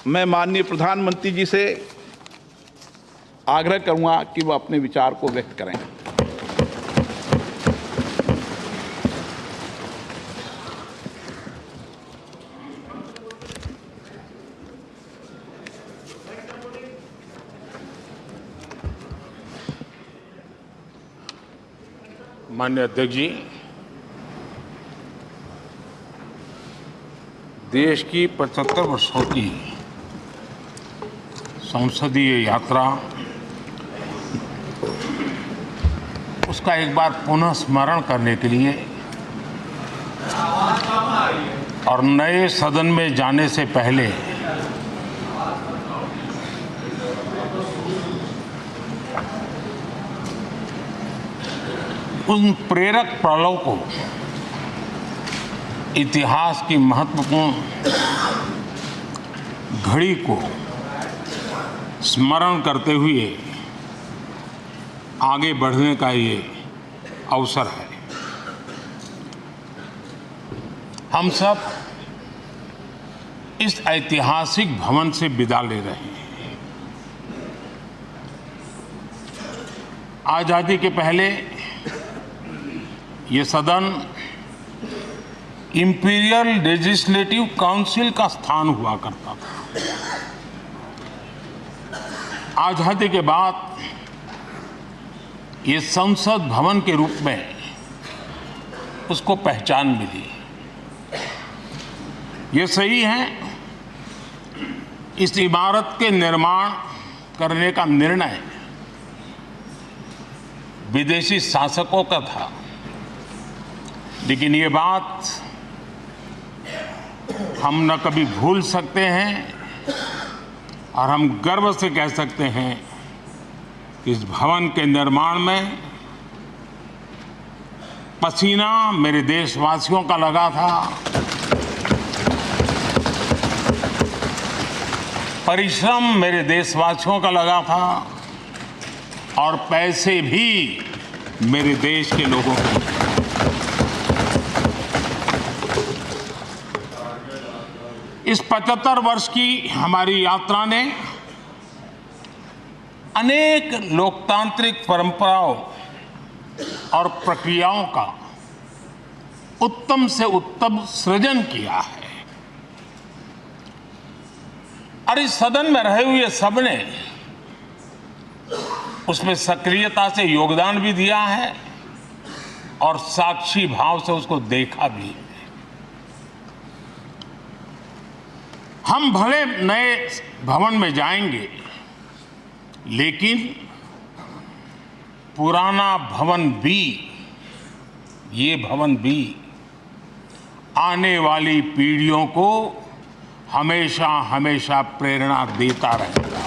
मैं माननीय प्रधानमंत्री जी से आग्रह करूंगा कि वह अपने विचार को व्यक्त करें। माननीय अध्यक्ष जी, देश की 75 वर्षों की संसदीय यात्रा, उसका एक बार पुनः स्मरण करने के लिए और नए सदन में जाने से पहले उन प्रेरक पलों को, इतिहास की महत्वपूर्ण घड़ी को स्मरण करते हुए आगे बढ़ने का ये अवसर है। हम सब इस ऐतिहासिक भवन से विदा ले रहे हैं। आजादी के पहले ये सदन इंपीरियल लेजिस्लेटिव काउंसिल का स्थान हुआ करता था। आजादी के बाद ये संसद भवन के रूप में उसको पहचान मिली। ये सही है, इस इमारत के निर्माण करने का निर्णय विदेशी शासकों का था, लेकिन ये बात हम न कभी भूल सकते हैं और हम गर्व से कह सकते हैं कि इस भवन के निर्माण में पसीना मेरे देशवासियों का लगा था, परिश्रम मेरे देशवासियों का लगा था और पैसे भी मेरे देश के लोगों के। इस 75 वर्ष की हमारी यात्रा ने अनेक लोकतांत्रिक परंपराओं और प्रक्रियाओं का उत्तम से उत्तम सृजन किया है और इस सदन में रहे हुए सबने उसमें सक्रियता से योगदान भी दिया है और साक्षी भाव से उसको देखा भी है। हम भले नए भवन में जाएंगे, लेकिन पुराना भवन भी, ये भवन भी आने वाली पीढ़ियों को हमेशा हमेशा प्रेरणा देता रहेगा।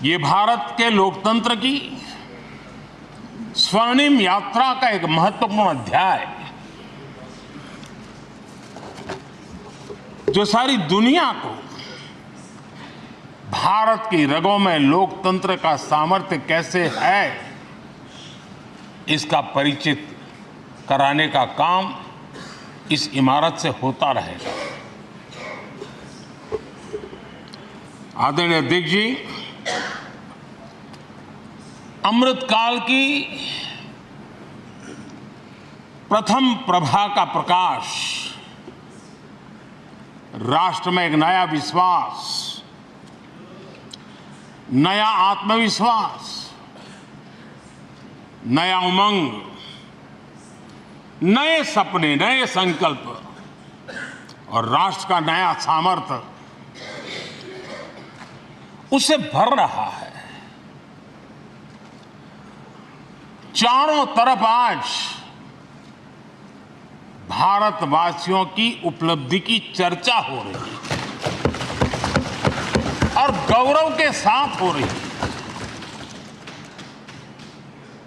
ये भारत के लोकतंत्र की स्वर्णिम यात्रा का एक महत्वपूर्ण अध्याय है, जो सारी दुनिया को भारत की रगों में लोकतंत्र का सामर्थ्य कैसे है, इसका परिचित कराने का काम इस इमारत से होता रहेगा। आदरणीय अध्यक्ष जी, अमृतकाल की प्रथम प्रभा का प्रकाश राष्ट्र में एक नया विश्वास, नया आत्मविश्वास, नया उमंग, नए सपने, नए संकल्प और राष्ट्र का नया सामर्थ्य उसे भर रहा है। चारों तरफ आज भारतवासियों की उपलब्धि की चर्चा हो रही है और गौरव के साथ हो रही है।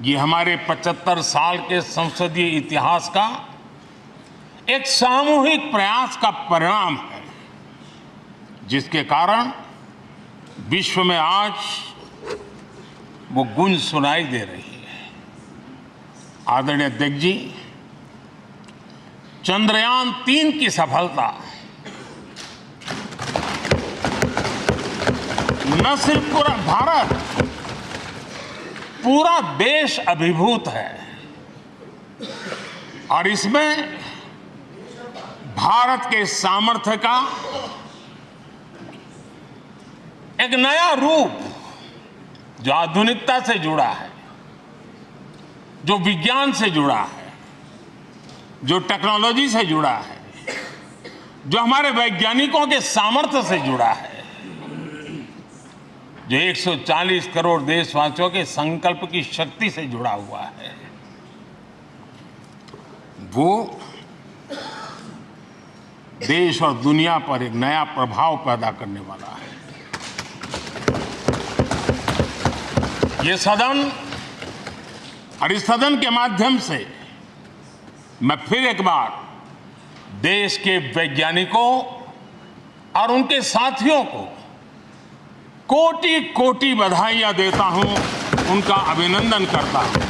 ये हमारे 75 साल के संसदीय इतिहास का एक सामूहिक प्रयास का परिणाम है, जिसके कारण विश्व में आज वो गूंज सुनाई दे रही है। आदरणीय अध्यक्ष जी, चंद्रयान-3 की सफलता न सिर्फ पूरा भारत, पूरा देश अभिभूत है और इसमें भारत के सामर्थ्य का एक नया रूप जो आधुनिकता से जुड़ा है, जो विज्ञान से जुड़ा है, जो टेक्नोलॉजी से जुड़ा है, जो हमारे वैज्ञानिकों के सामर्थ्य से जुड़ा है, जो 140 करोड़ देशवासियों के संकल्प की शक्ति से जुड़ा हुआ है, वो देश और दुनिया पर एक नया प्रभाव पैदा करने वाला है। ये सदन और इस सदन के माध्यम से मैं फिर एक बार देश के वैज्ञानिकों और उनके साथियों को कोटि कोटि बधाइयां देता हूं, उनका अभिनंदन करता हूं।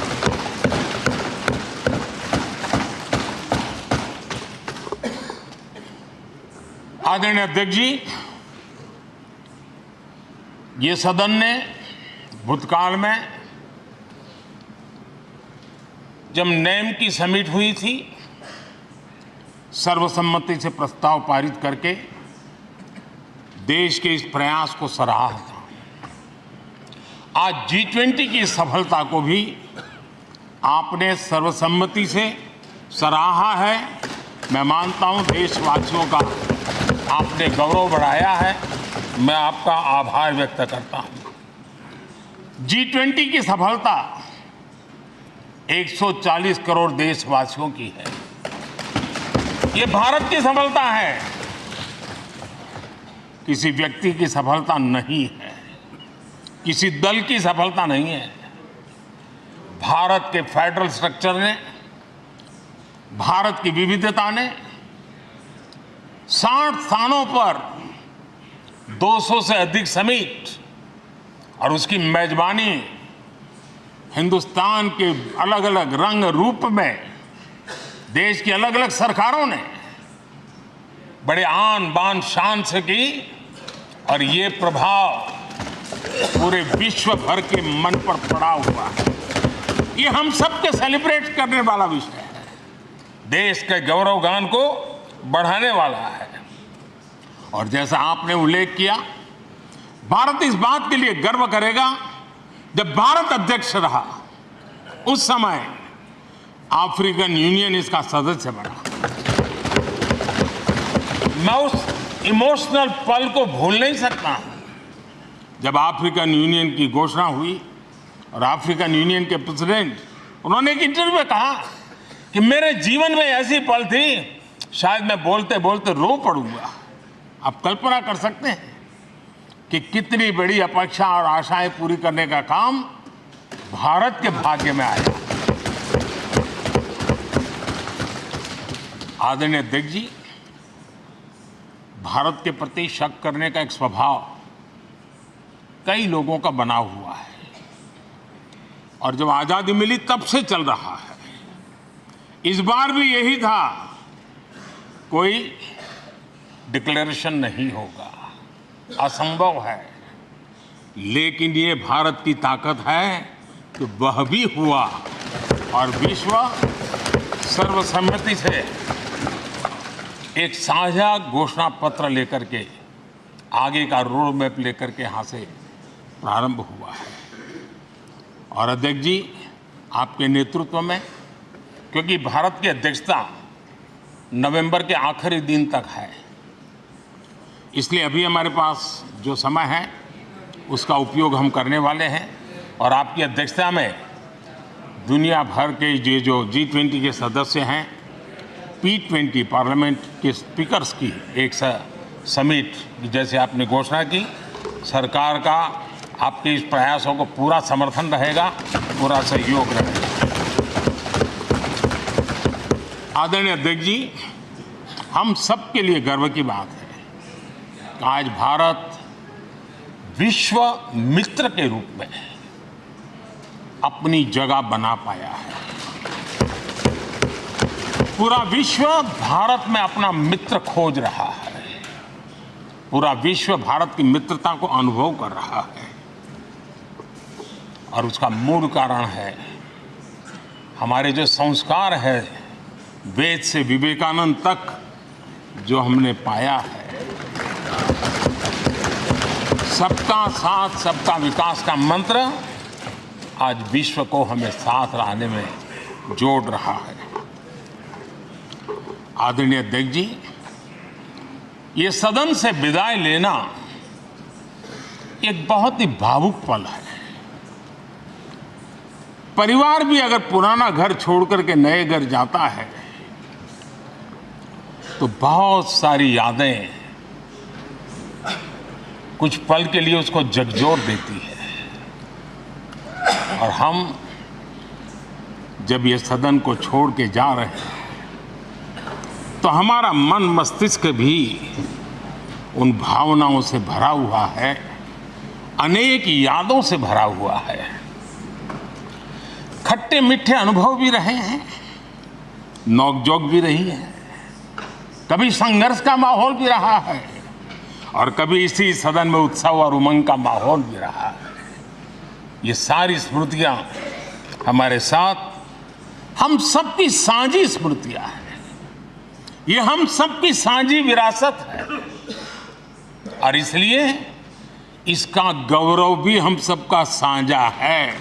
आदरणीय अध्यक्ष जी, ये सदन ने भूतकाल में जब नेम की समिट हुई थी, सर्वसम्मति से प्रस्ताव पारित करके देश के इस प्रयास को सराहा था। आज G20 की सफलता को भी आपने सर्वसम्मति से सराहा है। मैं मानता हूं देशवासियों का आपने गौरव बढ़ाया है। मैं आपका आभार व्यक्त करता हूं। G20 की सफलता 140 करोड़ देशवासियों की है। ये भारत की सफलता है, किसी व्यक्ति की सफलता नहीं है, किसी दल की सफलता नहीं है। भारत के फेडरल स्ट्रक्चर ने, भारत की विविधता ने 60 स्थानों पर 200 से अधिक समिट और उसकी मेजबानी हिंदुस्तान के अलग अलग रंग रूप में देश की अलग अलग सरकारों ने बड़े आन बान शान से की और ये प्रभाव पूरे विश्व भर के मन पर पड़ा हुआ है। ये हम सबके सेलिब्रेट करने वाला विषय है, देश के गौरवगान को बढ़ाने वाला है। और जैसा आपने उल्लेख किया, भारत इस बात के लिए गर्व करेगा, जब भारत अध्यक्ष रहा उस समय अफ्रीकन यूनियन इसका सदस्य बना। मैं उस इमोशनल पल को भूल नहीं सकता जब अफ्रीकन यूनियन की घोषणा हुई और अफ्रीकन यूनियन के प्रेसिडेंट, उन्होंने एक इंटरव्यू में कहा कि मेरे जीवन में ऐसी पल थी शायद मैं बोलते बोलते रो पड़ूंगा। आप कल्पना कर सकते हैं कि कितनी बड़ी अपेक्षा और आशाएं पूरी करने का काम भारत के भाग्य में आया। आदरणीय अध्यक्ष जी, भारत के प्रति शक करने का एक स्वभाव कई लोगों का बना हुआ है और जब आजादी मिली तब से चल रहा है। इस बार भी यही था, कोई डिक्लेरेशन नहीं होगा, असंभव है। लेकिन ये भारत की ताकत है कि वह भी हुआ और विश्व सर्वसम्मति से एक साझा घोषणा पत्र लेकर के आगे का रोड मैप लेकर के यहाँ से प्रारंभ हुआ है। और अध्यक्ष जी, आपके नेतृत्व में, क्योंकि भारत की अध्यक्षता नवंबर के आखिरी दिन तक है, इसलिए अभी हमारे पास जो समय है उसका उपयोग हम करने वाले हैं और आपकी अध्यक्षता में दुनिया भर के ये जो G20 के सदस्य हैं, P20 पार्लियामेंट के स्पीकर्स की एक समिट जैसे आपने घोषणा की, सरकार का आपके इस प्रयासों को पूरा समर्थन रहेगा, पूरा सहयोग रहेगा। आदरणीय अध्यक्ष जी, हम सबके लिए गर्व की बात है कि आज भारत विश्व मित्र के रूप में अपनी जगह बना पाया है। पूरा विश्व भारत में अपना मित्र खोज रहा है। पूरा विश्व भारत की मित्रता को अनुभव कर रहा है और उसका मूल कारण है हमारे जो संस्कार है, वेद से विवेकानंद तक जो हमने पाया है। सबका साथ सबका विकास का मंत्र आज विश्व को हमें साथ लाने में जोड़ रहा है। आदरणीय अध्यक्ष जी, ये सदन से विदाई लेना एक बहुत ही भावुक पल है। परिवार भी अगर पुराना घर छोड़कर के नए घर जाता है तो बहुत सारी यादें कुछ पल के लिए उसको झकझोर देती है। और हम जब ये सदन को छोड़ के जा रहे हैं तो हमारा मन मस्तिष्क भी उन भावनाओं से भरा हुआ है, अनेक यादों से भरा हुआ है। खट्टे मीठे अनुभव भी रहे हैं, नोकझोंक भी रही है, कभी संघर्ष का माहौल भी रहा है और कभी इसी सदन में उत्सव और उमंग का माहौल भी रहा है। ये सारी स्मृतियां हमारे साथ हम सबकी साझी स्मृतियां हैं। ये हम सबकी साझी विरासत है और इसलिए इसका गौरव भी हम सबका साझा है।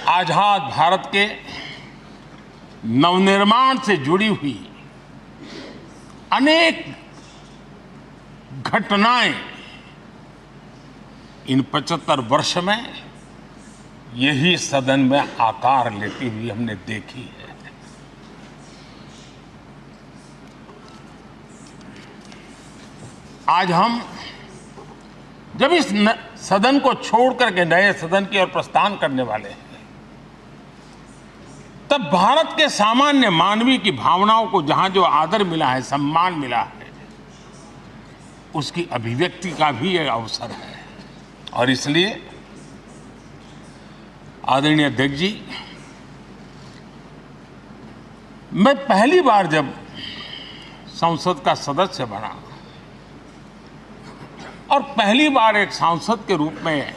आजाद भारत के नवनिर्माण से जुड़ी हुई अनेक घटनाएं इन 75 वर्ष में यही सदन में आकार लेती हुई हमने देखी है। आज हम जब इस सदन को छोड़ करके नए सदन की ओर प्रस्थान करने वाले हैं तब भारत के सामान्य मानवीय की भावनाओं को जहां जो आदर मिला है, सम्मान मिला है, उसकी अभिव्यक्ति का भी यह अवसर है। और इसलिए आदरणीय अध्यक्ष जी, मैं पहली बार जब संसद का सदस्य बना और पहली बार एक सांसद के रूप में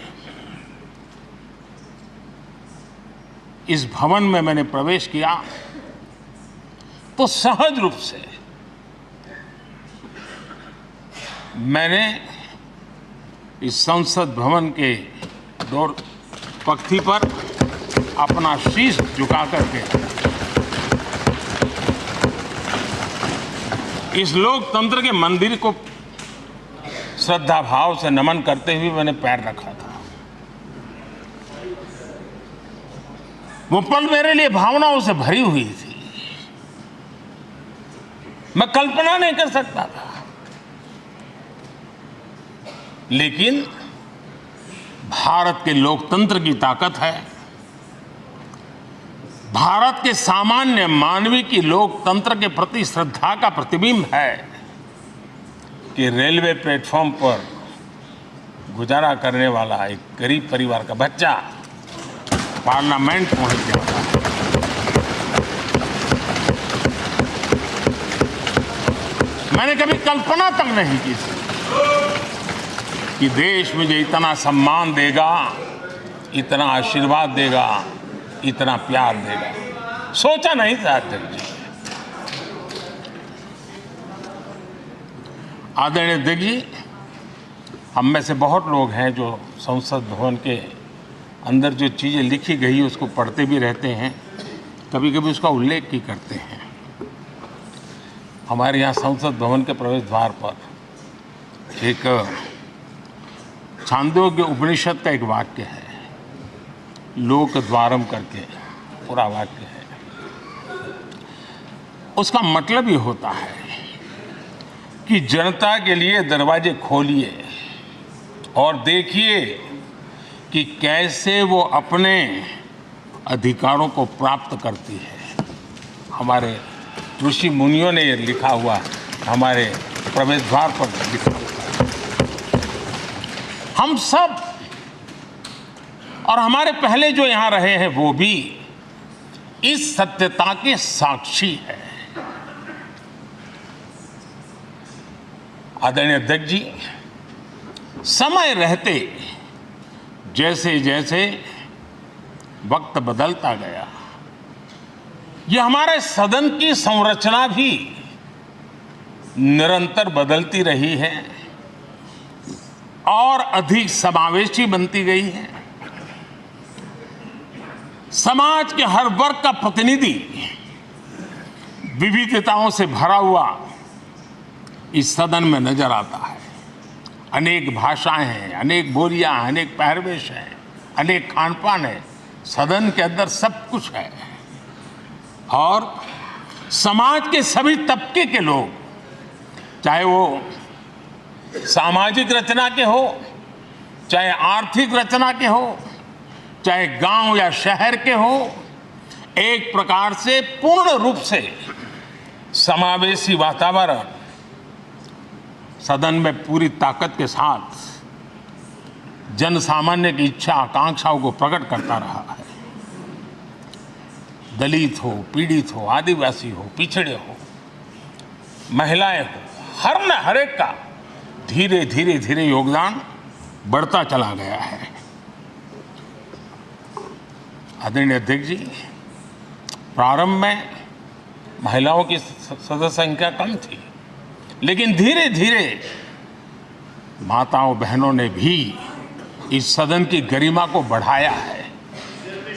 इस भवन में मैंने प्रवेश किया तो सहज रूप से मैंने इस संसद भवन के डोर पक्ति पर अपना शीश झुका करके इस लोकतंत्र के मंदिर को श्रद्धा भाव से नमन करते हुए मैंने पैर रखा था। वो पल मेरे लिए भावनाओं से भरी हुई थी। मैं कल्पना नहीं कर सकता था, लेकिन भारत के लोकतंत्र की ताकत है, भारत के सामान्य मानवीय की लोकतंत्र के प्रति श्रद्धा का प्रतिबिंब है कि रेलवे प्लेटफॉर्म पर गुजारा करने वाला एक गरीब परिवार का बच्चा पार्लियामेंट पहुंच गया। मैंने कभी कल्पना तक नहीं की थी कि देश मुझे इतना सम्मान देगा, इतना आशीर्वाद देगा, इतना प्यार देगा। सोचा नहीं था अध्यक्ष जी। आदरणीय अध्यक्ष जी, हम में से बहुत लोग हैं जो संसद भवन के अंदर जो चीज़ें लिखी गई उसको पढ़ते भी रहते हैं, कभी कभी उसका उल्लेख भी करते हैं। हमारे यहाँ संसद भवन के प्रवेश द्वार पर एक छांदोग्य उपनिषद का एक वाक्य है, लोक द्वारम करके पूरा वाक्य है। उसका मतलब ये होता है कि जनता के लिए दरवाजे खोलिए और देखिए कि कैसे वो अपने अधिकारों को प्राप्त करती है। हमारे ऋषि मुनियों ने ये लिखा हुआ, हमारे प्रवेश द्वार पर लिखा हुआ है। हम सब और हमारे पहले जो यहां रहे हैं वो भी इस सत्यता के साक्षी है। आदरणीय अध्यक्ष जी, समय रहते जैसे जैसे वक्त बदलता गया, यह हमारे सदन की संरचना भी निरंतर बदलती रही है और अधिक समावेशी बनती गई है। समाज के हर वर्ग का प्रतिनिधि विविधताओं से भरा हुआ इस सदन में नजर आता है। अनेक भाषाएं हैं, अनेक बोलियां हैं, अनेक पहरवेश हैं, अनेक खान-पान है। सदन के अंदर सब कुछ है और समाज के सभी तबके के लोग, चाहे वो सामाजिक रचना के हो, चाहे आर्थिक रचना के हो, चाहे गांव या शहर के हो, एक प्रकार से पूर्ण रूप से समावेशी वातावरण सदन में पूरी ताकत के साथ जन सामान्य की इच्छा आकांक्षाओं को प्रकट करता रहा है। दलित हो, पीड़ित हो, आदिवासी हो, पिछड़े हो, महिलाएं हो, हर एक का धीरे धीरे धीरे योगदान बढ़ता चला गया है। आदरणीय अध्यक्ष जी, प्रारंभ में महिलाओं की सदस्य संख्या कम थी, लेकिन धीरे धीरे माताओं बहनों ने भी इस सदन की गरिमा को बढ़ाया है।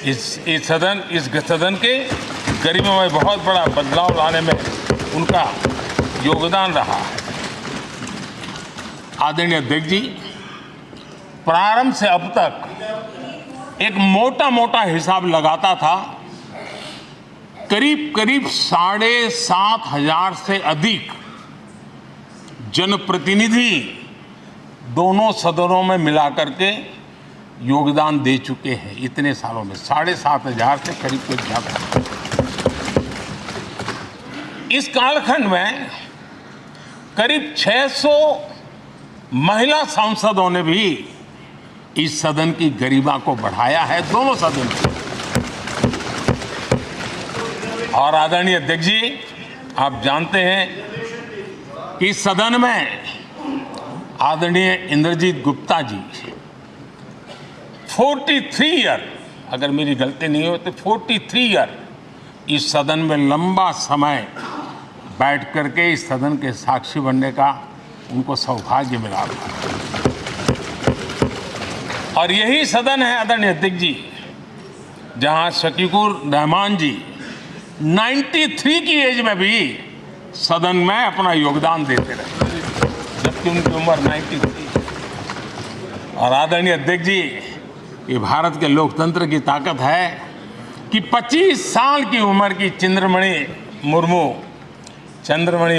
इस सदन के गरिमा में बहुत बड़ा बदलाव लाने में उनका योगदान रहा है। आदरणीय अध्यक्ष जी, प्रारंभ से अब तक एक मोटा हिसाब लगाता था, करीब 7,500 से अधिक जनप्रतिनिधि दोनों सदनों में मिलाकर के योगदान दे चुके हैं। इतने सालों में 7,500 से करीब ज्यादा। इस कालखंड में करीब 600 महिला सांसदों ने भी इस सदन की गरिमा को बढ़ाया है, दोनों सदन की। और आदरणीय अध्यक्ष जी, आप जानते हैं कि इस सदन में आदरणीय इंद्रजीत गुप्ता जी 43 ईयर, अगर मेरी गलती नहीं हो तो 43 ईयर इस सदन में लंबा समय बैठ करके इस सदन के साक्षी बनने का उनको सौभाग्य मिला। और यही सदन है आदरणीय अध्यक्ष जी, जहां शकीकुर रहमान जी 93 की एज में भी सदन में अपना योगदान देते रहे, जबकि उनकी उम्र 93। और आदरणीय अध्यक्ष जी, ये भारत के लोकतंत्र की ताकत है कि 25 साल की उम्र की चंद्रमणि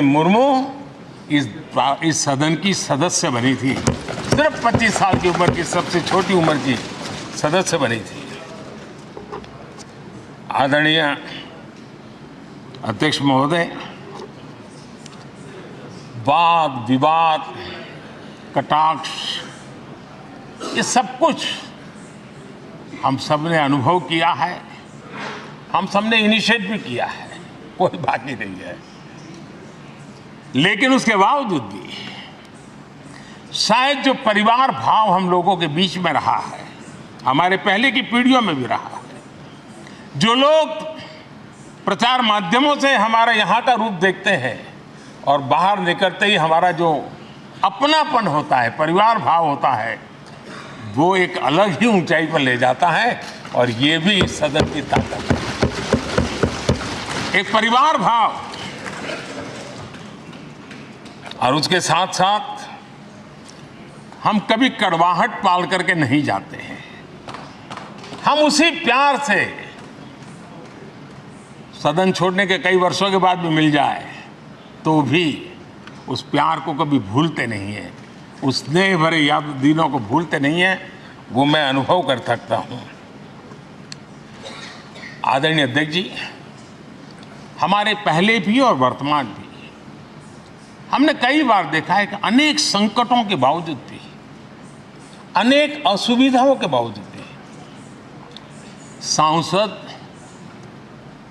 मुर्मू इस सदन की सदस्य बनी थी। सिर्फ 25 साल की उम्र की, सबसे छोटी उम्र की सदस्य बनी थी। आदरणीय अध्यक्ष महोदय, वाद विवाद, कटाक्ष, ये सब कुछ हम सब ने अनुभव किया है, हम सब ने इनिशिएट भी किया है, कोई बाकी नहीं है। लेकिन उसके बावजूद भी शायद जो परिवार भाव हम लोगों के बीच में रहा है, हमारे पहले की पीढ़ियों में भी रहा है, जो लोग प्रचार माध्यमों से हमारा यहाँ का रूप देखते हैं और बाहर निकलते ही हमारा जो अपनापन होता है, परिवार भाव होता है, वो एक अलग ही ऊंचाई पर ले जाता है। और ये भी इस सदन की ताकत है, एक परिवार भाव। और उसके साथ साथ हम कभी कड़वाहट पाल करके नहीं जाते हैं, हम उसी प्यार से सदन छोड़ने के कई वर्षों के बाद भी मिल जाए तो भी उस प्यार को कभी भूलते नहीं हैं, उस स्नेह भरे याद दिनों को भूलते नहीं हैं। वो मैं अनुभव कर सकता हूं। आदरणीय अध्यक्ष जी, हमारे पहले भी और वर्तमान भी हमने कई बार देखा है कि अनेक संकटों के बावजूद भी अनेक असुविधाओं के बावजूद भी सांसद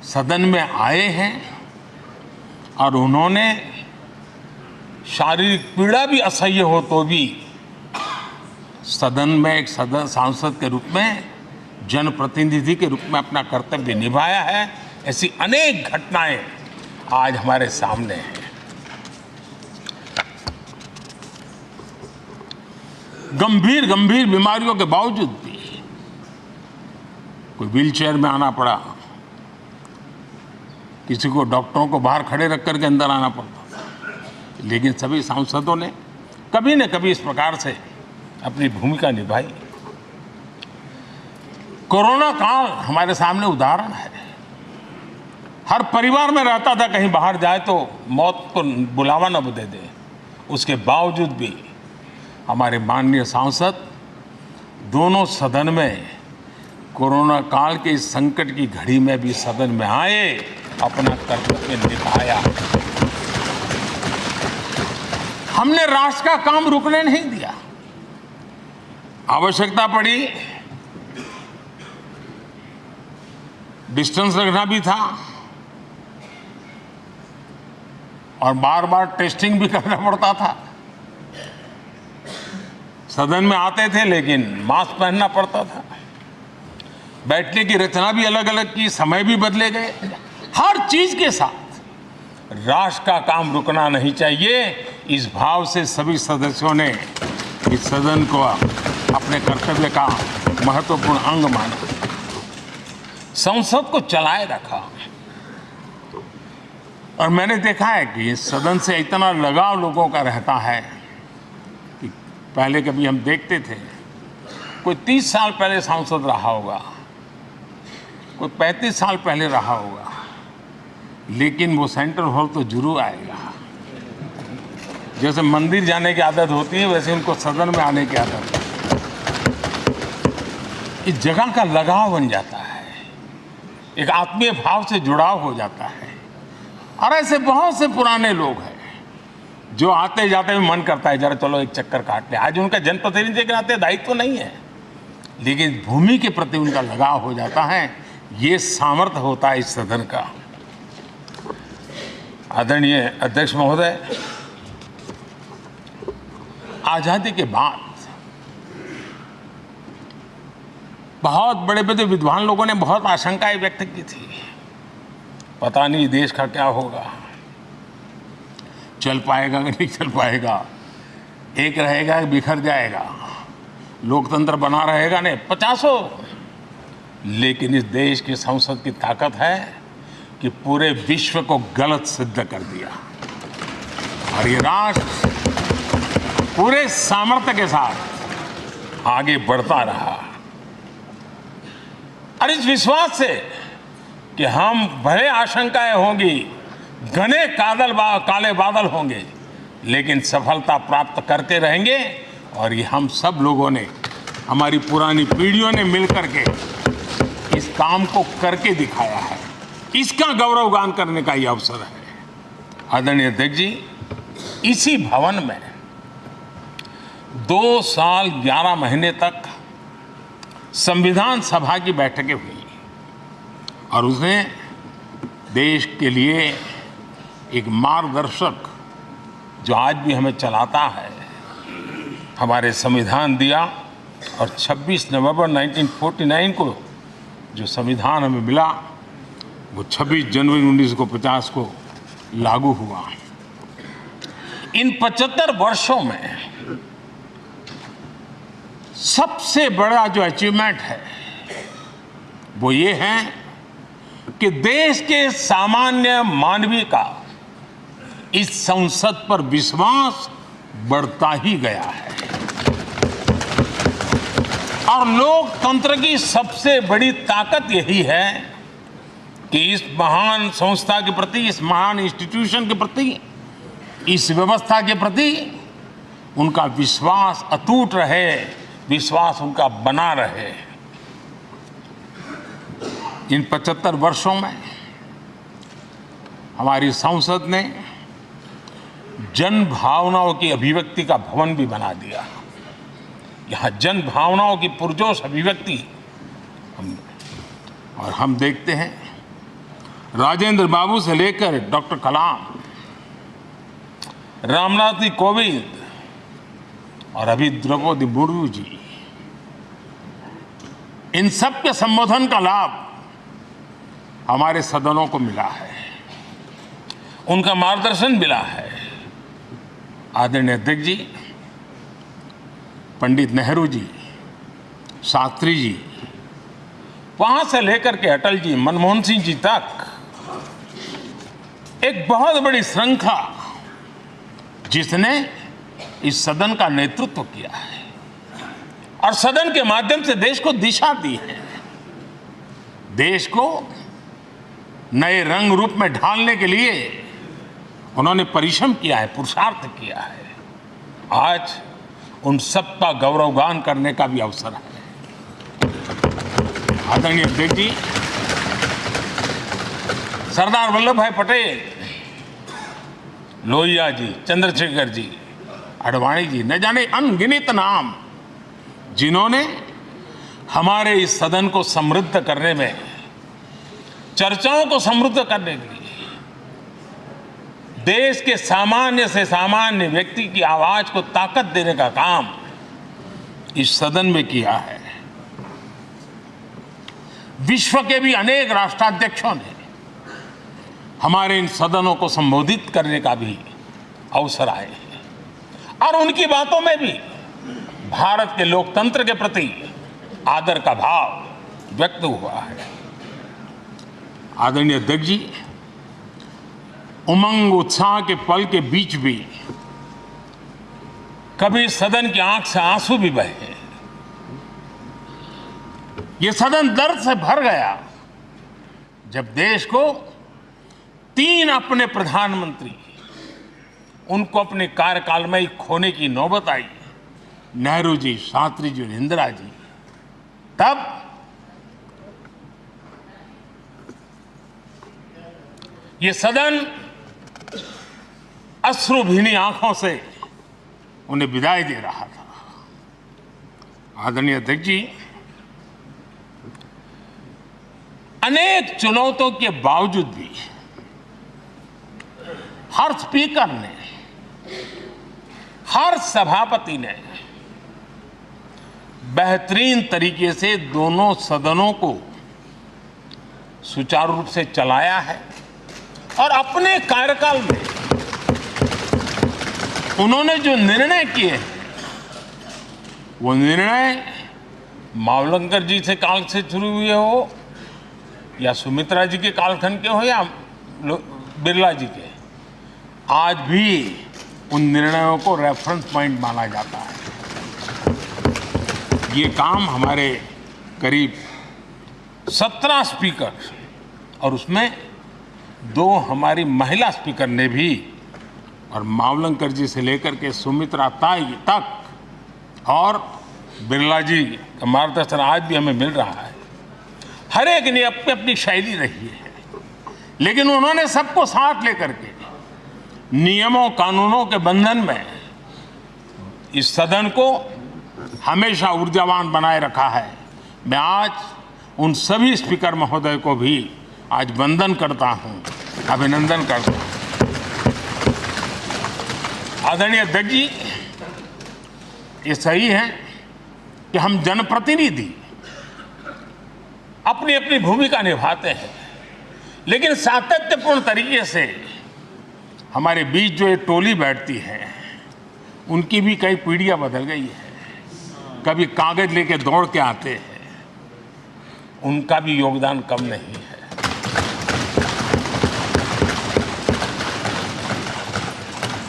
सदन में आए हैं और उन्होंने शारीरिक पीड़ा भी असह्य हो तो भी सदन में एक सांसद के रूप में, जनप्रतिनिधि के रूप में अपना कर्तव्य निभाया है। ऐसी अनेक घटनाएं आज हमारे सामने हैं। गंभीर गंभीर बीमारियों के बावजूद भी कोई व्हीलचेयर में आना पड़ा, किसी को डॉक्टरों को बाहर खड़े रख करके अंदर आना पड़ता था, लेकिन सभी सांसदों ने कभी न कभी इस प्रकार से अपनी भूमिका निभाई। कोरोना काल हमारे सामने उदाहरण है। हर परिवार में रहता था कहीं बाहर जाए तो मौत को बुलावा न दे दे, उसके बावजूद भी हमारे माननीय सांसद दोनों सदन में कोरोना काल के इस संकट की घड़ी में भी सदन में आए, अपना कर्तव्य निभाया। हमने राष्ट्र का काम रुकने नहीं दिया। आवश्यकता पड़ी, डिस्टेंस रखना भी था और बार बार टेस्टिंग भी करना पड़ता था। सदन में आते थे लेकिन मास्क पहनना पड़ता था। बैठने की रचना भी अलग अलग की, समय भी बदले गए। हर चीज के साथ राष्ट्र का काम रुकना नहीं चाहिए, इस भाव से सभी सदस्यों ने इस सदन को अपने कर्तव्य का महत्वपूर्ण अंग माना, संसद को चलाए रखा। और मैंने देखा है कि इस सदन से इतना लगाव लोगों का रहता है कि पहले कभी हम देखते थे कोई 30 साल पहले सांसद रहा होगा, कोई 35 साल पहले रहा होगा, लेकिन वो सेंट्रल हॉल तो जरूर आएगा। जैसे मंदिर जाने की आदत होती है वैसे उनको सदन में आने की आदत है। इस जगह का लगाव बन जाता है, एक आत्मीय भाव से जुड़ाव हो जाता है। और ऐसे बहुत से पुराने लोग हैं जो आते जाते में मन करता है जरा चलो एक चक्कर काट ले। आज उनका जनप्रतिनिधि के नाते दायित्व तो नहीं है, लेकिन भूमि के प्रति उनका लगाव हो जाता है। ये सामर्थ्य होता है इस सदन का। आदरणीय अध्यक्ष महोदय, आजादी के बाद बहुत बड़े बड़े विद्वान लोगों ने बहुत आशंकाएं व्यक्त की थी, पता नहीं देश का क्या होगा, चल पाएगा कि नहीं चल पाएगा, एक रहेगा कि बिखर जाएगा, लोकतंत्र बना रहेगा नहीं, 50। लेकिन इस देश की संसद की ताकत है कि पूरे विश्व को गलत सिद्ध कर दिया और ये राष्ट्र पूरे सामर्थ्य के साथ आगे बढ़ता रहा। और इस विश्वास से कि हम भले आशंकाएं होंगी, घने काले बादल होंगे, लेकिन सफलता प्राप्त करते रहेंगे। और ये हम सब लोगों ने, हमारी पुरानी पीढ़ियों ने मिलकर के इस काम को करके दिखाया है। इसका गौरवगान करने का ये अवसर है। आदरणीय अध्यक्ष जी, इसी भवन में 2 साल 11 महीने तक संविधान सभा की बैठकें हुई और उसने देश के लिए एक मार्गदर्शक जो आज भी हमें चलाता है, हमारे संविधान दिया। और 26 नवंबर 1949 को जो संविधान हमें मिला वो 26 जनवरी 1950 को लागू हुआ। इन 75 वर्षों में सबसे बड़ा जो अचीवमेंट है वो ये है कि देश के सामान्य मानवीय का इस संसद पर विश्वास बढ़ता ही गया है। और लोकतंत्र की सबसे बड़ी ताकत यही है कि इस महान संस्था के प्रति, इस महान इंस्टीट्यूशन के प्रति, इस व्यवस्था के प्रति उनका विश्वास अटूट रहे, विश्वास उनका बना रहे। इन 75 वर्षों में हमारी संसद ने जन भावनाओं की अभिव्यक्ति का भवन भी बना दिया। यहाँ जन भावनाओं की पुरजोश अभिव्यक्ति और हम देखते हैं राजेंद्र बाबू से लेकर डॉक्टर कलाम, रामनाथ कोविंद और अभी द्रौपदी मुर्मू जी, इन सब के संबोधन का लाभ हमारे सदनों को मिला है, उनका मार्गदर्शन मिला है। आदरणीय अध्यक्ष जी, पंडित नेहरू जी, शास्त्री जी, वहां से लेकर के अटल जी, मनमोहन सिंह जी तक एक बहुत बड़ी श्रृंखला जिसने इस सदन का नेतृत्व किया है और सदन के माध्यम से देश को दिशा दी है, देश को नए रंग रूप में ढालने के लिए उन्होंने परिश्रम किया है, पुरुषार्थ किया है। आज उन सब का गौरवगान करने का भी अवसर है। आदरणीय अध्यक्ष जी, सरदार वल्लभ भाई पटेल, लोहिया जी, चंद्रशेखर जी, आडवाणी जी, न जाने अनगिनत नाम, जिन्होंने हमारे इस सदन को समृद्ध करने में, चर्चाओं को समृद्ध करने के लिए, देश के सामान्य से सामान्य व्यक्ति की आवाज को ताकत देने का काम इस सदन में किया है। विश्व के भी अनेक राष्ट्राध्यक्षों ने हमारे इन सदनों को संबोधित करने का भी अवसर आए हैं और उनकी बातों में भी भारत के लोकतंत्र के प्रति आदर का भाव व्यक्त हुआ है। आदरणीय अध्यक्ष जी, उमंग उत्साह के पल के बीच भी कभी सदन की आंख से आंसू भी बहे। ये सदन दर्द से भर गया जब देश को 3 अपने प्रधानमंत्री उनको अपने कार्यकाल में ही खोने की नौबत आई, नेहरू जी, शास्त्री जी और इंदिरा जी। तब ये सदन अश्रुभीनी आंखों से उन्हें विदाई दे रहा था। आदरणीय अध्यक्ष जी, अनेक चुनौतियों के बावजूद भी हर स्पीकर ने, हर सभापति ने बेहतरीन तरीके से दोनों सदनों को सुचारू रूप से चलाया है और अपने कार्यकाल में उन्होंने जो निर्णय किए वो निर्णय मावलंकर जी से काल से शुरू हुए हो या सुमित्रा जी के कालखंड के हो या बिरला जी के, आज भी उन निर्णयों को रेफरेंस पॉइंट माना जाता है। ये काम हमारे करीब 17 स्पीकर और उसमें 2 हमारी महिला स्पीकर ने भी, और मावलंकर जी से लेकर के सुमित्रा ताई तक और बिरला जी का मार्गदर्शन आज भी हमें मिल रहा है। हर एक ने अपनी अपनी शैली रही है, लेकिन उन्होंने सबको साथ लेकर के नियमों कानूनों के बंधन में इस सदन को हमेशा ऊर्जावान बनाए रखा है। मैं आज उन सभी स्पीकर महोदय को भी आज वंदन करता हूं, अभिनंदन करता हूं। आदरणीय अध्यक्ष जी, ये सही है कि हम जनप्रतिनिधि अपनी अपनी भूमिका निभाते हैं, लेकिन सातत्यपूर्ण तरीके से हमारे बीच जो ये टोली बैठती है उनकी भी कई पीढ़ियां बदल गई है। कभी कागज लेके दौड़ के आते हैं, उनका भी योगदान कम नहीं है।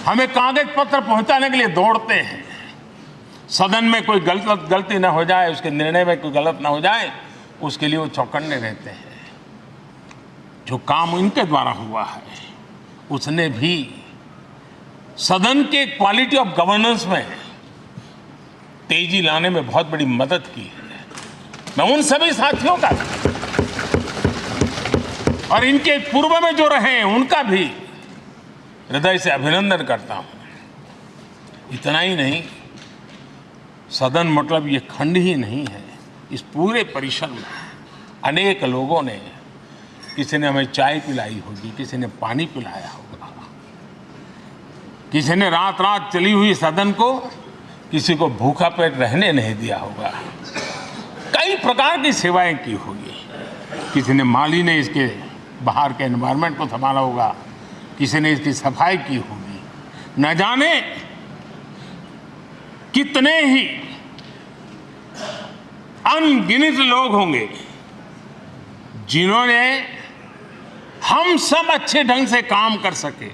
हमें कागज पत्र पहुंचाने के लिए दौड़ते हैं, सदन में कोई गलती ना हो जाए, उसके निर्णय में कोई गलत ना हो जाए, उसके लिए वो चौकन्ने रहते हैं। जो काम इनके द्वारा हुआ है उसने भी सदन के क्वालिटी ऑफ गवर्नेंस में तेजी लाने में बहुत बड़ी मदद की है। मैं उन सभी साथियों का और इनके पूर्व में जो रहे हैं उनका भी हृदय से अभिनंदन करता हूं। इतना ही नहीं, सदन मतलब ये खंड ही नहीं है, इस पूरे परिसर में अनेक लोगों ने, किसी ने हमें चाय पिलाई होगी, किसी ने पानी पिलाया होगा, किसी ने रात रात चली हुई सदन को किसी को भूखा पेट रहने नहीं दिया होगा, कई प्रकार की सेवाएं की होगी। किसी ने माली ने इसके बाहर के एनवायरनमेंट को संभाला होगा, किसी ने इसकी सफाई की होगी। न जाने कितने ही अनगिनत लोग होंगे जिन्होंने हम सब अच्छे ढंग से काम कर सके,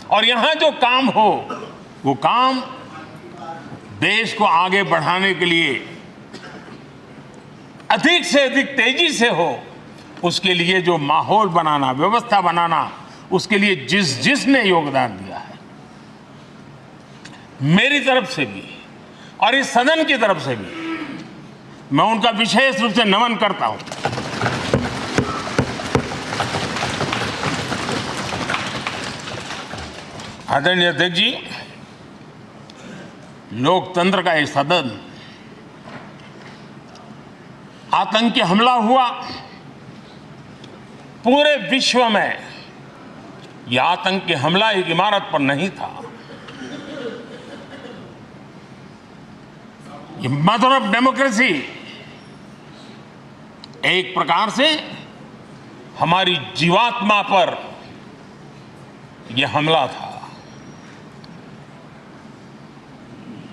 और यहां जो काम हो वो काम देश को आगे बढ़ाने के लिए अधिक से अधिक तेजी से हो, उसके लिए जो माहौल बनाना, व्यवस्था बनाना, उसके लिए जिसने योगदान दिया है, मेरी तरफ से भी और इस सदन की तरफ से भी मैं उनका विशेष रूप से नमन करता हूं। आदरणीय अध्यक्ष जी, लोकतंत्र का ये सदन, आतंकी हमला हुआ, पूरे विश्व में यह आतंकी हमला एक इमारत पर नहीं था, ये मदर ऑफ डेमोक्रेसी एक प्रकार से हमारी जीवात्मा पर यह हमला था।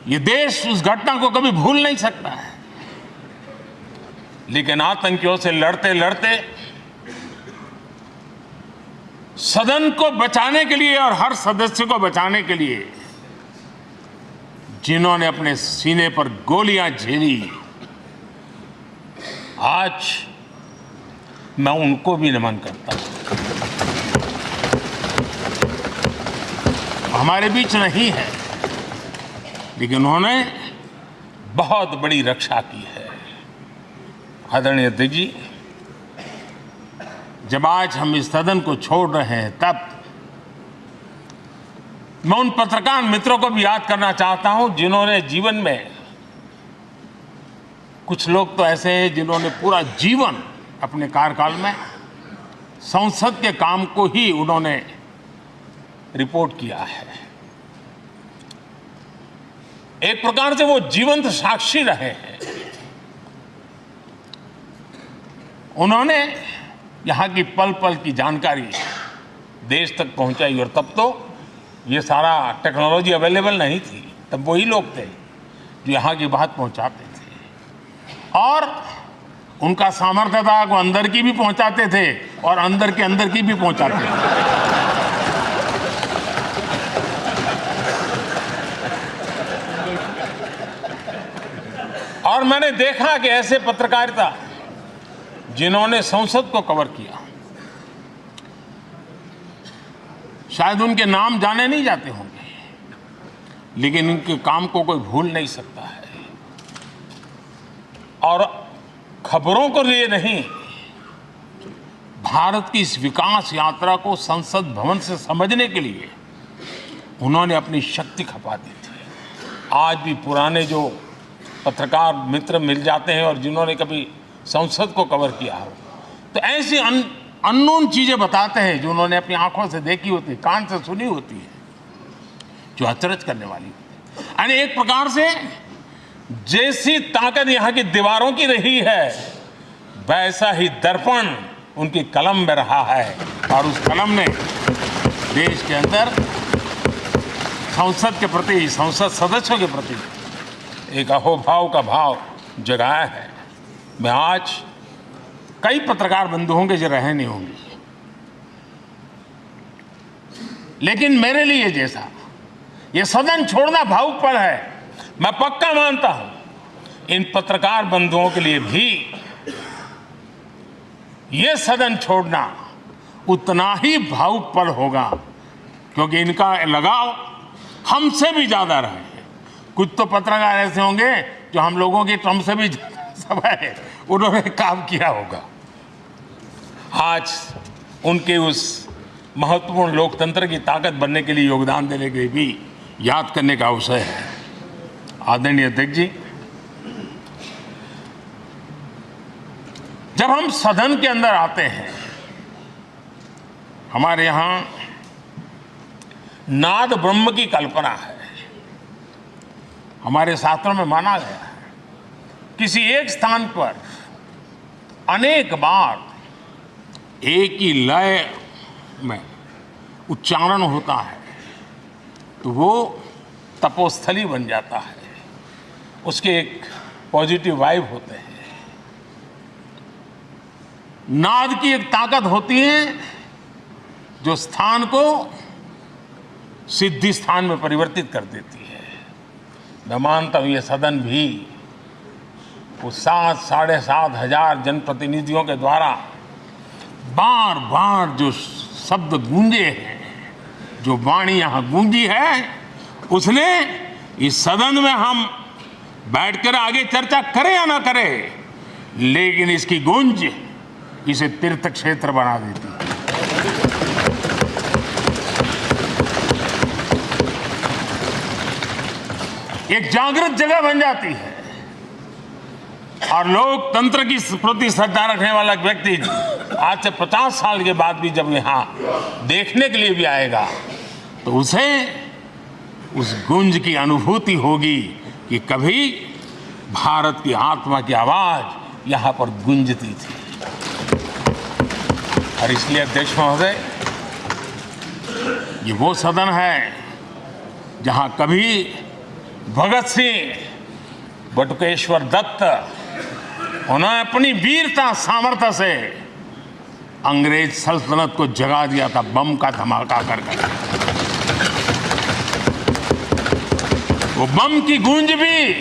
ये देश उस घटना को कभी भूल नहीं सकता है, लेकिन आतंकियों से लड़ते लड़ते सदन को बचाने के लिए और हर सदस्य को बचाने के लिए जिन्होंने अपने सीने पर गोलियां झेली, आज मैं उनको भी नमन करता हूं। हमारे बीच नहीं है, लेकिन उन्होंने बहुत बड़ी रक्षा की है। आदरणीय अध्यक्ष जी, जब आज हम इस सदन को छोड़ रहे हैं, तब मैं उन पत्रकार मित्रों को भी याद करना चाहता हूं जिन्होंने जीवन में, कुछ लोग तो ऐसे हैं जिन्होंने पूरा जीवन अपने कार्यकाल में संसद के काम को ही उन्होंने रिपोर्ट किया है। एक प्रकार से वो जीवंत साक्षी रहे हैं। उन्होंने यहाँ की पल पल की जानकारी देश तक पहुंचाई, और तब तो ये सारा टेक्नोलॉजी अवेलेबल नहीं थी, तब वही लोग थे जो यहाँ की बात पहुंचाते थे, और उनका सामर्थ्य था वो अंदर की भी पहुंचाते थे और अंदर की भी पहुंचाते थे। और मैंने देखा कि ऐसे पत्रकारिता जिन्होंने संसद को कवर किया, शायद उनके नाम जाने नहीं जाते होंगे, लेकिन उनके काम को कोई भूल नहीं सकता है। और खबरों को लिए नहीं, भारत की इस विकास यात्रा को संसद भवन से समझने के लिए उन्होंने अपनी शक्ति खपा दी थी। आज भी पुराने जो पत्रकार मित्र मिल जाते हैं और जिन्होंने कभी संसद को कवर किया हो, तो ऐसी अननोन चीजें बताते हैं जो उन्होंने अपनी आंखों से देखी होती है, कान से सुनी होती है, जो अचरज करने वाली होती है। यानी एक प्रकार से जैसी ताकत यहाँ की दीवारों की रही है, वैसा ही दर्पण उनकी कलम में रहा है, और उस कलम ने देश के अंदर संसद के प्रति, संसद सदस्यों के प्रति एक अहोभाव का भाव जगाया है। मैं आज, कई पत्रकार बंधु होंगे जो रहे नहीं होंगे, लेकिन मेरे लिए जैसा ये सदन छोड़ना भावुक पल है, मैं पक्का मानता हूं इन पत्रकार बंधुओं के लिए भी ये सदन छोड़ना उतना ही भावुक पल होगा, क्योंकि इनका लगाव हमसे भी ज्यादा रहे हैं। कुछ तो पत्रकार ऐसे होंगे जो हम लोगों की टर्म से भी समय उन्होंने काम किया होगा। आज उनके उस महत्वपूर्ण लोकतंत्र की ताकत बनने के लिए, योगदान देने के लिए भी याद करने का अवसर है। आदरणीय अध्यक्ष जी, जब हम सदन के अंदर आते हैं, हमारे यहां नाद ब्रह्म की कल्पना है। हमारे शास्त्रों में माना गया है किसी एक स्थान पर अनेक बार एक ही लय में उच्चारण होता है तो वो तपोस्थली बन जाता है, उसके एक पॉजिटिव वाइब होते हैं। नाद की एक ताकत होती है जो स्थान को सिद्धि स्थान में परिवर्तित कर देती है। मैं मानता हूं ये सदन भी उस 7-7.5 हजार जनप्रतिनिधियों के द्वारा बार बार जो शब्द गूंजे हैं, जो वाणी यहां गूंजी है, उसने इस सदन में हम बैठकर आगे चर्चा करें या ना करें, लेकिन इसकी गूंज इसे तीर्थ क्षेत्र बना देती है। एक जागृत जगह बन जाती है और लोकतंत्र की प्रति श्रद्धा रखने वाला व्यक्ति आज से 50 साल के बाद भी जब यहां देखने के लिए भी आएगा तो उसे उस गूंज की अनुभूति होगी कि कभी भारत की आत्मा की आवाज यहां पर गूंजती थी। और इसलिए अध्यक्ष महोदय, ये वो सदन है जहां कभी भगत सिंह, बटुकेश्वर दत्त, उन्होंने अपनी वीरता सामर्थ्य से अंग्रेज सल्तनत को जगा दिया था बम का धमाका कर। वो बम की गूंज भी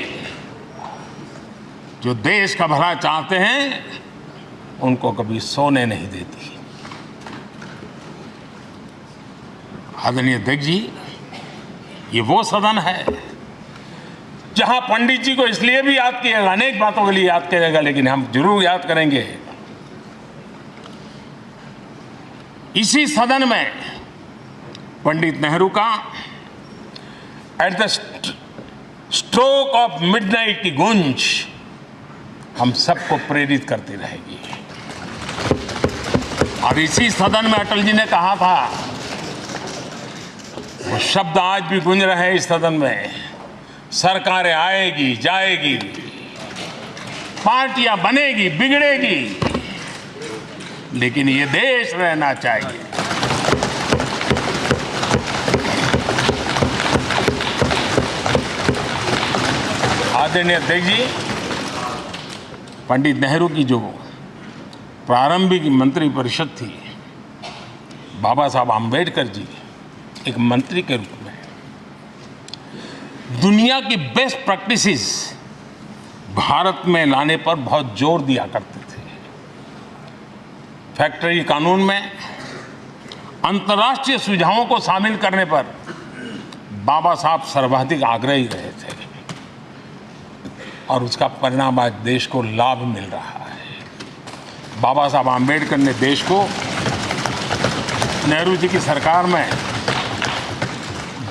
जो देश का भला चाहते हैं उनको कभी सोने नहीं देती। आदरणीय अध्यक्ष जी, ये वो सदन है जहां पंडित जी को इसलिए भी याद किएगा, अनेक बातों के लिए याद करेगा, लेकिन हम जरूर याद करेंगे इसी सदन में पंडित नेहरू का at the stroke of midnight की गूंज हम सबको प्रेरित करती रहेगी। और इसी सदन में अटल जी ने कहा था, वो शब्द आज भी गूंज रहे हैं इस सदन में, सरकारें आएगी जाएगी, पार्टियां बनेगी बिगड़ेगी, लेकिन ये देश रहना चाहिए। आदरणीय अध्यक्ष जी, पंडित नेहरू की जो प्रारंभिक मंत्री परिषद थी, बाबा साहब आम्बेडकर जी एक मंत्री के रूप में दुनिया की बेस्ट प्रैक्टिसेस भारत में लाने पर बहुत जोर दिया करते थे। फैक्ट्री कानून में अंतर्राष्ट्रीय सुझावों को शामिल करने पर बाबा साहब सर्वाधिक आग्रही रहे थे और उसका परिणाम आज देश को लाभ मिल रहा है। बाबा साहब आम्बेडकर ने देश को नेहरू जी की सरकार में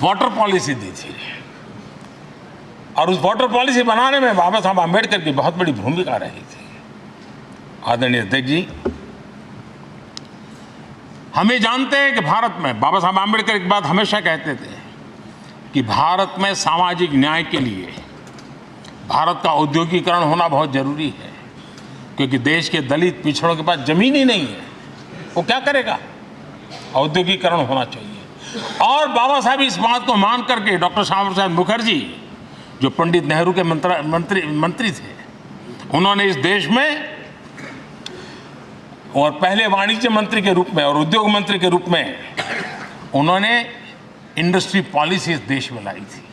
वाटर पॉलिसी दी थी और उस वाटर पॉलिसी बनाने में बाबा साहब आम्बेडकर की बहुत बड़ी भूमिका रही थी। आदरणीय अध्यक्ष जी, हम ये जानते हैं कि भारत में बाबा साहब आम्बेडकर एक बात हमेशा कहते थे कि भारत में सामाजिक न्याय के लिए भारत का औद्योगिकरण होना बहुत जरूरी है, क्योंकि देश के दलित पिछड़ों के पास जमीन ही नहीं है, वो क्या करेगा? औद्योगिकरण होना चाहिए। और बाबा साहब इस बात को मान करके डॉक्टर श्यामा प्रसाद मुखर्जी, जो पंडित नेहरू के मंत्री थे, उन्होंने इस देश में और पहले वाणिज्य मंत्री के रूप में और उद्योग मंत्री के रूप में उन्होंने इंडस्ट्री पॉलिसी इस देश में लाई थी।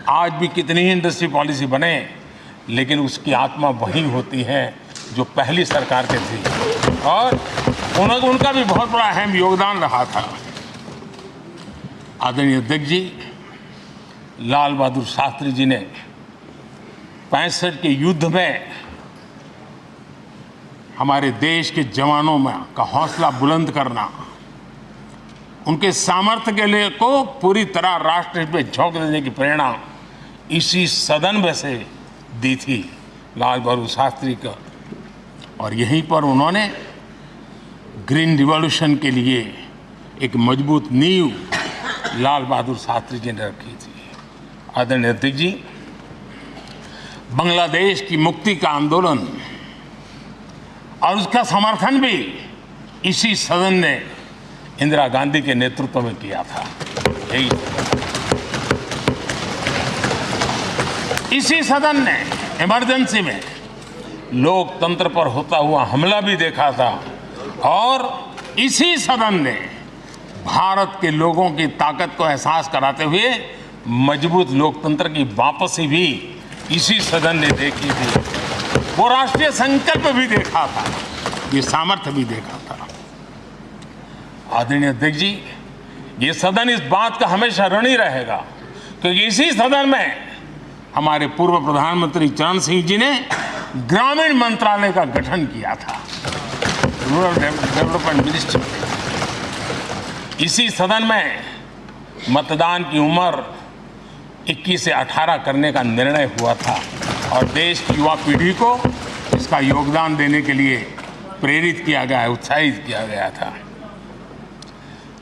आज भी कितनी ही इंडस्ट्री पॉलिसी बने, लेकिन उसकी आत्मा वही होती है जो पहली सरकार के थी और उनका भी बहुत बड़ा अहम योगदान रहा था। आदरणीय अध्यक्ष जी, लाल बहादुर शास्त्री जी ने 65 के युद्ध में हमारे देश के जवानों में का हौसला बुलंद करना, उनके सामर्थ्य के लिए को पूरी तरह राष्ट्र में झोंक देने की प्रेरणा इसी सदन में से दी थी लाल बहादुर शास्त्री को, और यहीं पर उन्होंने ग्रीन रिवॉल्यूशन के लिए एक मजबूत नींव लाल बहादुर शास्त्री जी ने रखी थी। आदरणीय अध्यक्ष जी, बांग्लादेश की मुक्ति का आंदोलन और उसका समर्थन भी इसी सदन ने इंदिरा गांधी के नेतृत्व में किया था। यही इसी सदन ने इमरजेंसी में लोकतंत्र पर होता हुआ हमला भी देखा था, और इसी सदन ने भारत के लोगों की ताकत को एहसास कराते हुए मजबूत लोकतंत्र की वापसी भी इसी सदन ने देखी थी। वो राष्ट्रीय संकल्प भी देखा था, ये सामर्थ्य भी देखा था। आदरणीय अध्यक्ष जी, ये सदन इस बात का हमेशा ऋणी रहेगा, क्योंकि इसी सदन में हमारे पूर्व प्रधानमंत्री चरण सिंह जी ने ग्रामीण मंत्रालय का गठन किया था, रूरल डेवलपमेंट मिनिस्ट्री। इसी सदन में मतदान की उम्र 21 से 18 करने का निर्णय हुआ था, और देश की युवा पीढ़ी को इसका योगदान देने के लिए प्रेरित किया गया, उत्साहित किया गया था।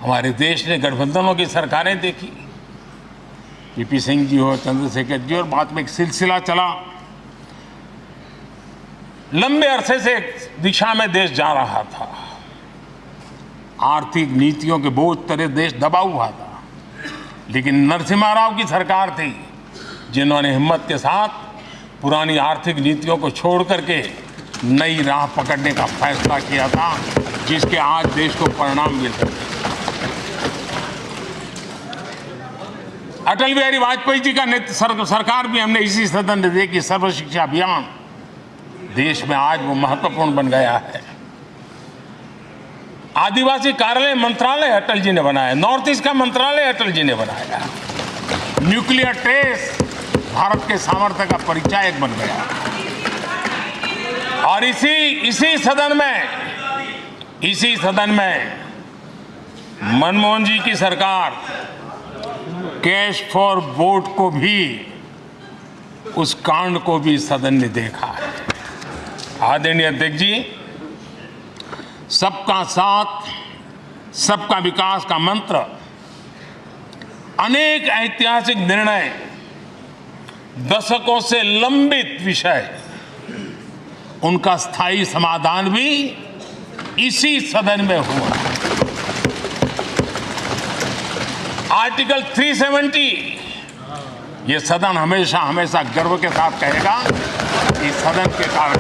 हमारे देश ने गठबंधनों की सरकारें देखी, वीपी सिंह जी हो, चंद्रशेखर जी, और बाद में एक सिलसिला चला। लंबे अरसे से एक दिशा में देश जा रहा था, आर्थिक नीतियों के बोझ तले देश दबा हुआ था, लेकिन नरसिम्हा राव की सरकार थी जिन्होंने हिम्मत के साथ पुरानी आर्थिक नीतियों को छोड़ करके नई राह पकड़ने का फैसला किया था, जिसके आज देश को परिणाम मिल रहे हैं। अटल बिहारी वाजपेयी जी का सरकार भी हमने इसी सदन ने देखी। सर्व शिक्षा अभियान देश में आज वो महत्वपूर्ण बन गया है। आदिवासी कार्यालय मंत्रालय अटल जी ने बनाया, नॉर्थ ईस्ट का मंत्रालय अटल जी ने बनाया। न्यूक्लियर टेस्ट भारत के सामर्थ्य का परिचायक बन गया। और इसी सदन में मनमोहन जी की सरकार कैश फॉर वोट को भी, उस कांड को भी सदन ने देखा है। आदरणीय अध्यक्ष जी, सबका साथ सबका विकास का मंत्र, अनेक ऐतिहासिक निर्णय, दशकों से लंबित विषय, उनका स्थायी समाधान भी इसी सदन में हुआ। आर्टिकल 370, ये सदन हमेशा हमेशा गर्व के साथ कहेगा कि सदन के कारण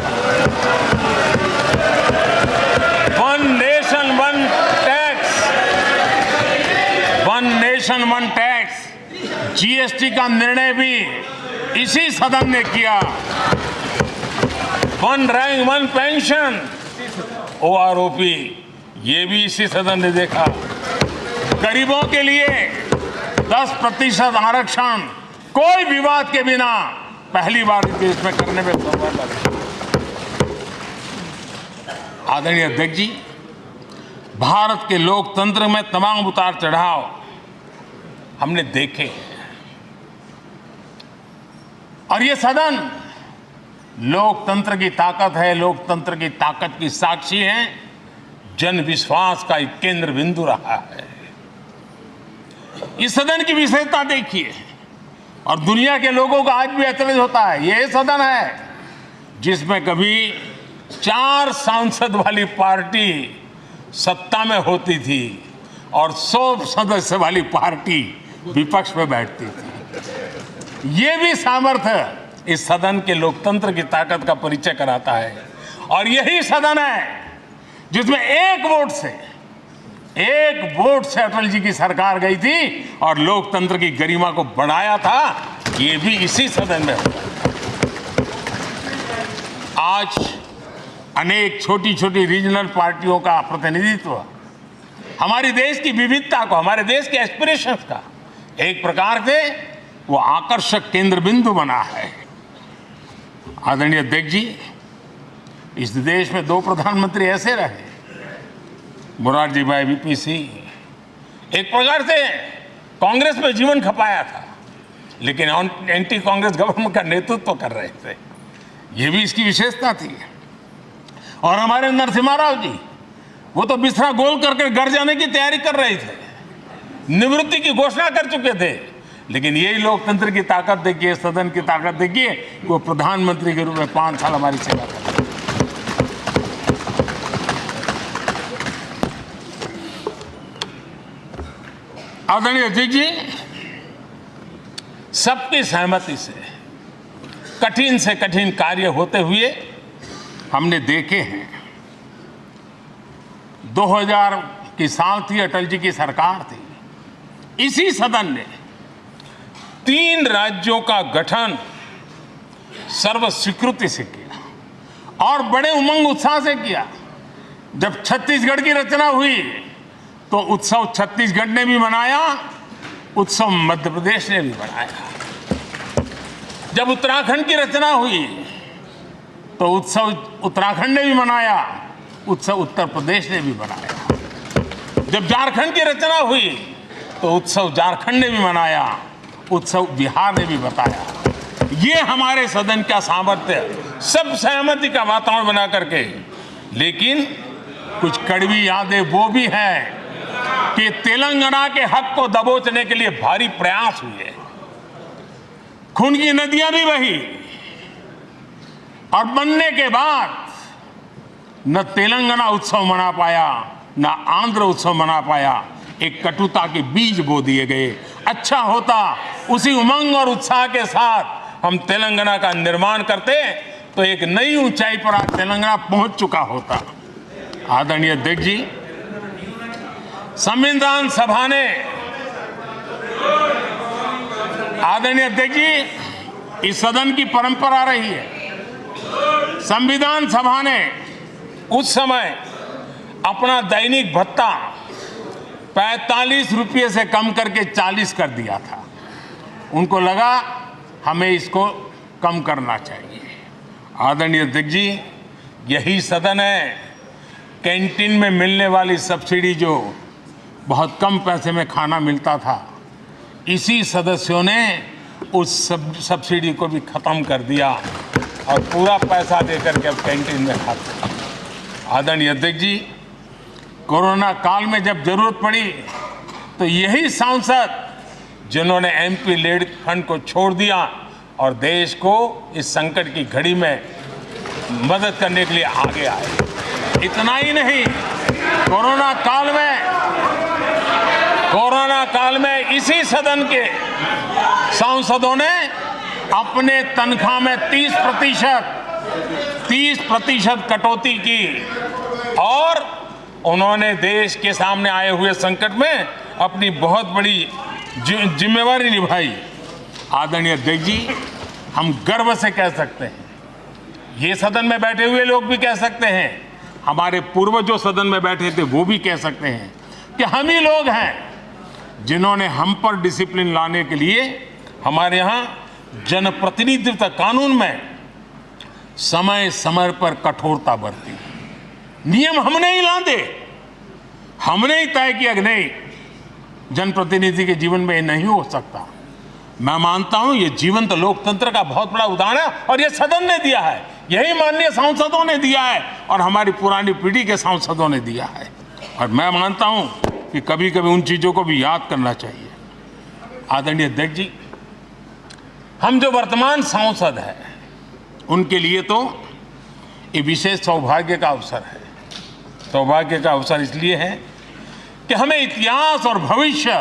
one nation one tax, one nation one tax, GST का निर्णय भी इसी सदन ने किया। One rank one pension, OROP, ये भी इसी सदन ने देखा। गरीबों के लिए 10% आरक्षण कोई विवाद के बिना पहली बार देश में करने में सफल लगे। आदरणीय अध्यक्ष जी, भारत के लोकतंत्र में तमाम उतार चढ़ाव हमने देखे, और ये सदन लोकतंत्र की ताकत है, लोकतंत्र की ताकत की साक्षी है, जन विश्वास का एक केंद्र बिंदु रहा है। इस सदन की विशेषता देखिए, और दुनिया के लोगों का आज भी ऐतराज होता है। यह सदन है जिसमें कभी 4 सांसद वाली पार्टी सत्ता में होती थी और 100 सदस्य वाली पार्टी विपक्ष में बैठती थी। ये भी सामर्थ्य इस सदन के लोकतंत्र की ताकत का परिचय कराता है। और यही सदन है जिसमें एक वोट से अटल जी की सरकार गई थी और लोकतंत्र की गरिमा को बढ़ाया था। ये भी इसी सदन में हुआ। आज अनेक छोटी छोटी रीजनल पार्टियों का प्रतिनिधित्व हमारे देश की विविधता को, हमारे देश के एस्पिरेशंस का एक प्रकार से वो आकर्षक केंद्र बिंदु बना है। आदरणीय अध्यक्ष जी, इस देश में 2 प्रधानमंत्री ऐसे रहे, मोरारजी भाई, वीपी सिंह। एक प्रकार से कांग्रेस में जीवन खपाया था, लेकिन एंटी कांग्रेस गवर्नमेंट का नेतृत्व कर रहे थे। ये भी इसकी विशेषता थी। और हमारे नरसिम्हा राव जी, वो तो बिस्तरा गोल करके घर जाने की तैयारी कर रहे थे, निवृत्ति की घोषणा कर चुके थे। लेकिन यही लोकतंत्र की ताकत देखिए, सदन की ताकत देखिए, वो प्रधानमंत्री के रूप में 5 साल हमारी सेवा कर रहे। आदरणीय अध्यक्ष जी, सबकी सहमति से कठिन कार्य होते हुए हमने देखे हैं। 2000 की साल थी, अटल जी की सरकार थी। इसी सदन ने 3 राज्यों का गठन सर्वस्वीकृति से किया और बड़े उमंग उत्साह से किया। जब छत्तीसगढ़ की रचना हुई तो उत्सव छत्तीसगढ़ ने भी मनाया, उत्सव मध्य प्रदेश ने भी मनाया। जब उत्तराखंड की रचना हुई तो उत्सव उत्तराखंड ने भी मनाया, उत्सव उत्तर प्रदेश ने भी मनाया। जब झारखंड की रचना हुई तो उत्सव झारखंड ने भी मनाया, उत्सव बिहार ने भी बताया। ये हमारे सदन का सामर्थ्य, सब सहमति का वातावरण बना करके। लेकिन कुछ कड़वी यादें वो भी हैं कि तेलंगाना के हक को दबोचने के लिए भारी प्रयास हुए, खून की नदियां भी बही और बनने के बाद न तेलंगाना उत्सव मना पाया, न आंध्र उत्सव मना पाया। एक कटुता के बीज बो दिए गए। अच्छा होता उसी उमंग और उत्साह के साथ हम तेलंगाना का निर्माण करते तो एक नई ऊंचाई पर आज तेलंगाना पहुंच चुका होता। आदरणीय अध्यक्ष जी, संविधान सभा ने, आदरणीय अध्यक्ष जी, इस सदन की परंपरा रही है। संविधान सभा ने उस समय अपना दैनिक भत्ता 45 रुपये से कम करके 40 कर दिया था। उनको लगा हमें इसको कम करना चाहिए। आदरणीय अध्यक्ष जी, यही सदन है कैंटीन में मिलने वाली सब्सिडी, जो बहुत कम पैसे में खाना मिलता था, इसी सदस्यों ने उस सब्सिडी को भी खत्म कर दिया और पूरा पैसा देकर के अब कैंटीन में खाते। आदरणीय अध्यक्ष जी, कोरोना काल में जब जरूरत पड़ी तो यही सांसद जिन्होंने एमपी लेड फंड को छोड़ दिया और देश को इस संकट की घड़ी में मदद करने के लिए आगे आए। इतना ही नहीं, कोरोना काल में इसी सदन के सांसदों ने अपने तनख्वाह में 30% कटौती की और उन्होंने देश के सामने आए हुए संकट में अपनी बहुत बड़ी जिम्मेवारी निभाई। आदरणीय अध्यक्ष जी, हम गर्व से कह सकते हैं, ये सदन में बैठे हुए लोग भी कह सकते हैं, हमारे पूर्वज जो सदन में बैठे थे वो भी कह सकते हैं कि हम ही लोग हैं जिन्होंने हम पर डिसिप्लिन लाने के लिए हमारे यहाँ जनप्रतिनिधित्व कानून में समय समय पर कठोरता बरती। नियम हमने ही लादे, हमने ही तय किया कि नहीं, जनप्रतिनिधि के जीवन में ये नहीं हो सकता। मैं मानता हूं ये जीवंत लोकतंत्र का बहुत बड़ा उदाहरण है और ये सदन ने दिया है, यही माननीय सांसदों ने दिया है और हमारी पुरानी पीढ़ी के सांसदों ने दिया है। और मैं मानता हूं कि कभी कभी उन चीजों को भी याद करना चाहिए। आदरणीय अध्यक्ष जी, हम जो वर्तमान सांसद हैं उनके लिए तो ये विशेष सौभाग्य का अवसर है। सौभाग्य का अवसर इसलिए है कि हमें इतिहास और भविष्य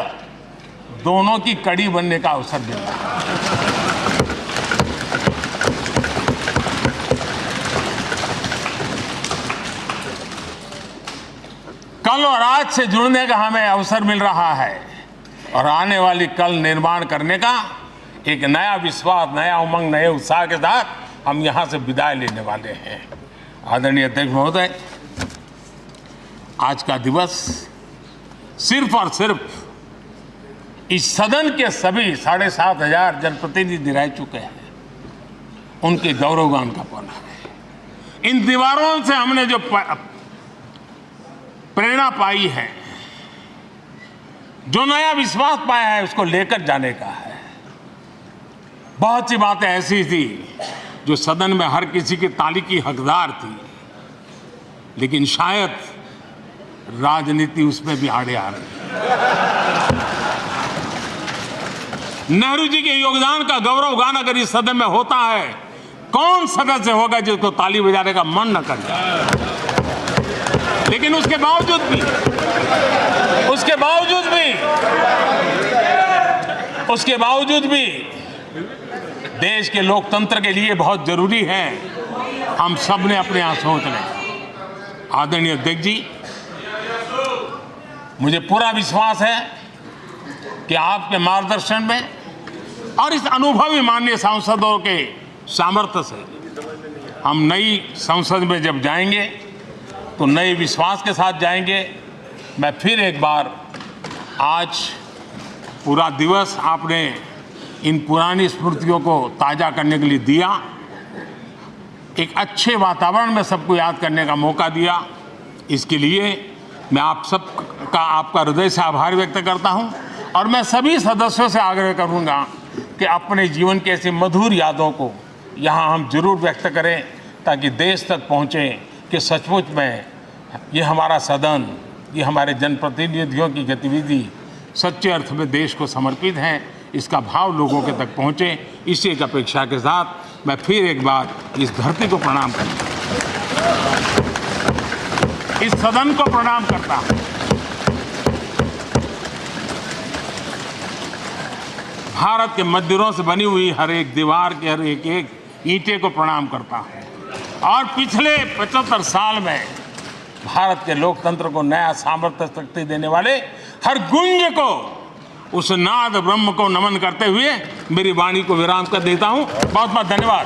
दोनों की कड़ी बनने का अवसर मिला है। कल और आज से जुड़ने का हमें अवसर मिल रहा है और आने वाली कल निर्माण करने का एक नया विश्वास, नया उमंग, नए उत्साह के साथ हम यहां से विदाई लेने वाले हैं। आदरणीय अध्यक्ष महोदय, आज का दिवस सिर्फ और सिर्फ इस सदन के सभी 7,500 जनप्रतिनिधि रह चुके हैं उनके गौरवगान का पल है। इन दीवारों से हमने जो प्रेरणा पाई है, जो नया विश्वास पाया है, उसको लेकर जाने का है। बहुत सी बातें ऐसी थी जो सदन में हर किसी की ताली की हकदार थी, लेकिन शायद राजनीति उसमें भी आड़े आ रही है। नेहरू जी के योगदान का गौरव गान अगर इस सदन में होता है, कौन सदस्य होगा जिसको ताली बजाने का मन न कर जाए। लेकिन उसके बावजूद भी देश के लोकतंत्र के लिए बहुत जरूरी है हम सब ने अपने यहाँ सोच लें। आदरणीय अध्यक्ष जी, मुझे पूरा विश्वास है कि आपके मार्गदर्शन में और इस अनुभवी माननीय सांसदों के सामर्थ्य से हम नई संसद में जब जाएंगे तो नए विश्वास के साथ जाएंगे। मैं फिर एक बार, आज पूरा दिवस आपने इन पुरानी स्मृतियों को ताज़ा करने के लिए दिया, एक अच्छे वातावरण में सबको याद करने का मौका दिया। इसके लिए मैं आप सब का आपका हृदय से आभार व्यक्त करता हूं और मैं सभी सदस्यों से आग्रह करूंगा कि अपने जीवन की ऐसी मधुर यादों को यहां हम जरूर व्यक्त करें, ताकि देश तक पहुंचे कि सचमुच में ये हमारा सदन, ये हमारे जनप्रतिनिधियों की गतिविधि सच्चे अर्थ में देश को समर्पित है, इसका भाव लोगों के तक पहुंचे। इसी एक अपेक्षा के साथ मैं फिर एक बार इस धरती को प्रणाम करता हूं, इस सदन को प्रणाम करता हूं, भारत के मंदिरों से बनी हुई हर एक दीवार के हर एक ईंटे को प्रणाम करता हूं और पिछले 75 साल में भारत के लोकतंत्र को नया सामर्थ्य शक्ति देने वाले हर गुंज को, उस नाद ब्रह्म को नमन करते हुए मेरी वाणी को विराम कर देता हूं। बहुत बहुत धन्यवाद।